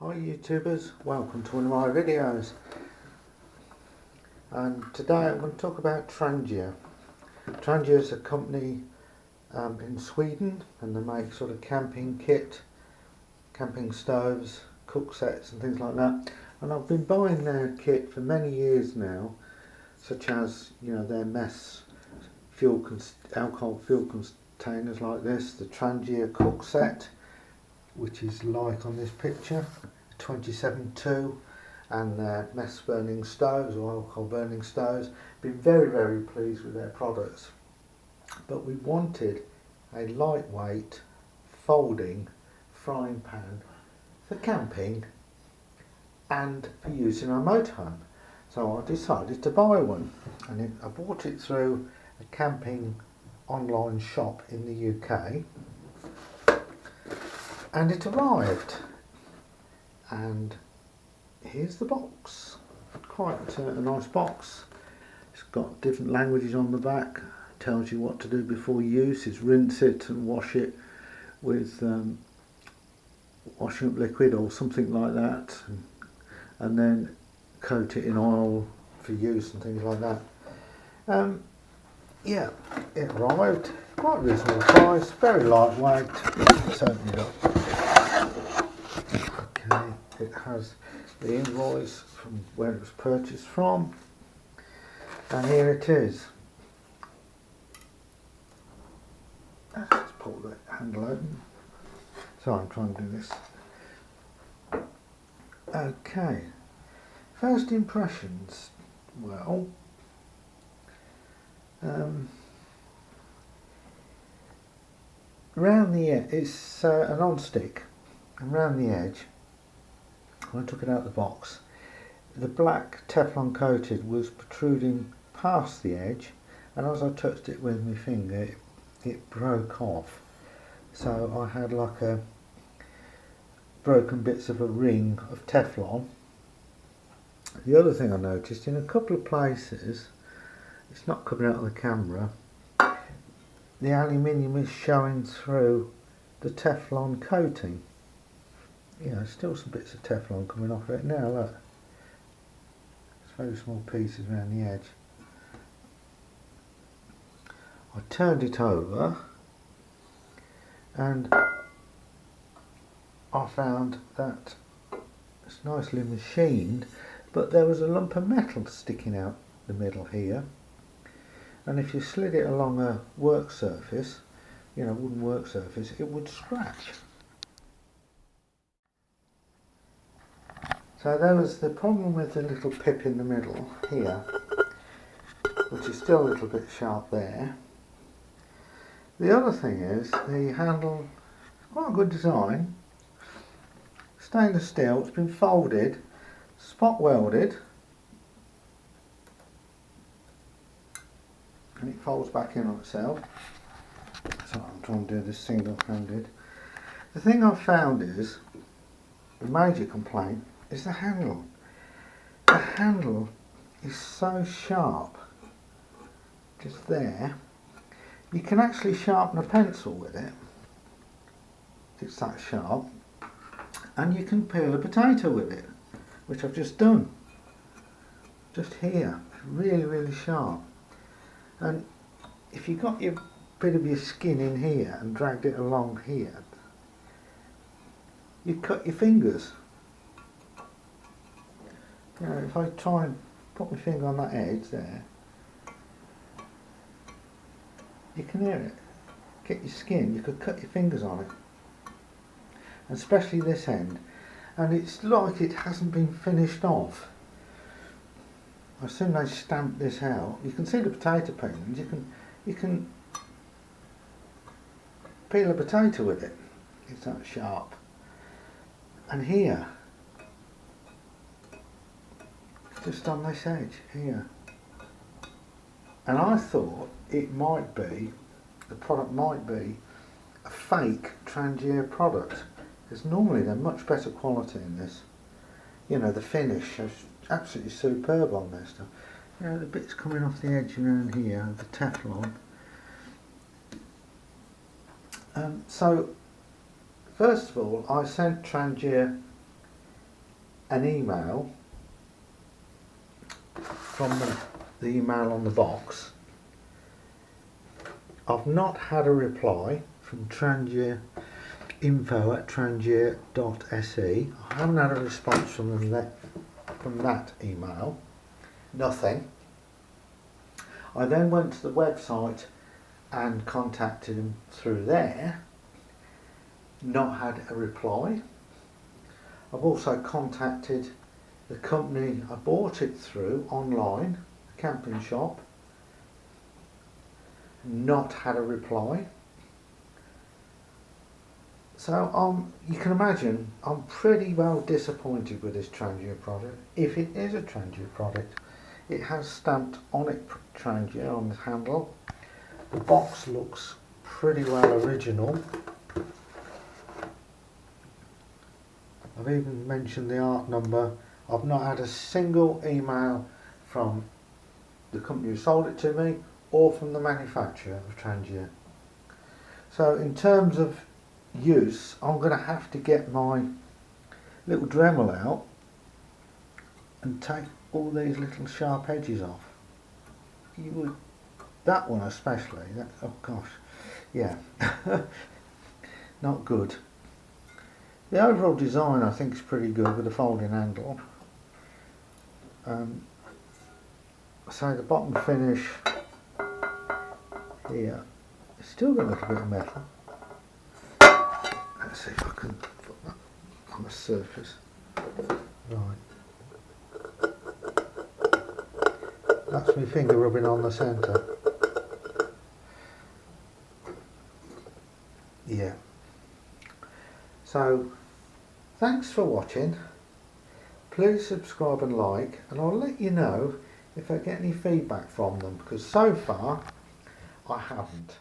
Hi YouTubers, welcome to one of my videos, and today I'm going to talk about Trangia. Trangia is a company in Sweden, and they make sort of camping kit, camping stoves, cook sets and things like that, and I've been buying their kit for many years now, such as their mess alcohol fuel containers like this, the Trangia cook set, which is like on this picture, 27.2, and their mess burning stoves or alcohol burning stoves. Been very pleased with their products, but we wanted a lightweight folding frying pan for camping and for use in our motorhome. So I decided to buy one, and I bought it through a camping online shop in the UK, and it arrived, and here's the box. Quite a nice box. It's got different languages on the back, tells you what to do before use. Is rinse it and wash it with washing up liquid or something like that, and then coat it in oil for use and things like that. Yeah, it arrived, quite reasonable price, very lightweight. Let's open it up. Okay, it has the invoice from where it was purchased from, and here it is. Let's pull the handle open. Sorry, I'm trying to do this. Okay, first impressions. Well, around the edge, it's a non-stick, and around the edge, when I took it out of the box, the black Teflon coated was protruding past the edge, and as I touched it with my finger, it broke off. So I had like a broken bits of a ring of Teflon. The other thing I noticed, in a couple of places, it's not coming out of the camera, the aluminium is showing through the Teflon coating. Still some bits of Teflon coming off it now, look. It's very small pieces around the edge. I turned it over and I found that it's nicely machined, but there was a lump of metal sticking out the middle here, and if you slid it along a work surface, wooden work surface, it would scratch. So there was the problem with the little pip in the middle here, which is still a little bit sharp there. The other thing is the handle, quite a good design, stainless steel, it's been folded, spot welded, and it folds back in on itself. So I'm trying to do this single-handed. The thing I've found is, the major complaint is the handle. The handle is so sharp, just there. You can actually sharpen a pencil with it. It's that sharp. And you can peel a potato with it, which I've just done. Just here, really sharp. And if you got your bit of your skin in here and dragged it along here, you cut your fingers. If I try and put my finger on that edge there, you can hear it. Get your skin, you could cut your fingers on it. And especially this end. And it's like it hasn't been finished off. As soon as I stamp this out, you can see the potato peelings. You can peel a potato with it. It's that sharp. And here, just on this edge here, and I thought it might be, the product might be a fake Trangia product, because normally they're much better quality in this. The finish is absolutely superb on this stuff. The bits coming off the edge around here, the Teflon. So first of all, I sent Trangia an email from the email on the box. I've not had a reply from Trangia, info@trangia.se. I haven't had a response from them from that email. Nothing. I then went to the website and contacted them through there. Not had a reply. I've also contacted the company I bought it through online, the camping shop. Not had a reply. So you can imagine I'm pretty well disappointed with this Trangia product. If it is a Trangia product, it has stamped on it Trangia on the handle. The box looks pretty well original. I've even mentioned the art number. I've not had a single email from the company who sold it to me or from the manufacturer of Trangia. So in terms of use, I'm going to have to get my little Dremel out and take all these little sharp edges off. That one especially, oh gosh, yeah, not good. The overall design I think is pretty good with the folding handle. So the bottom finish here, it's still got a little bit of metal. Let's see if I can put that on the surface. Right. That's my finger rubbing on the centre. Yeah. So, thanks for watching. Please subscribe and like, and I'll let you know if I get any feedback from them, because so far I haven't.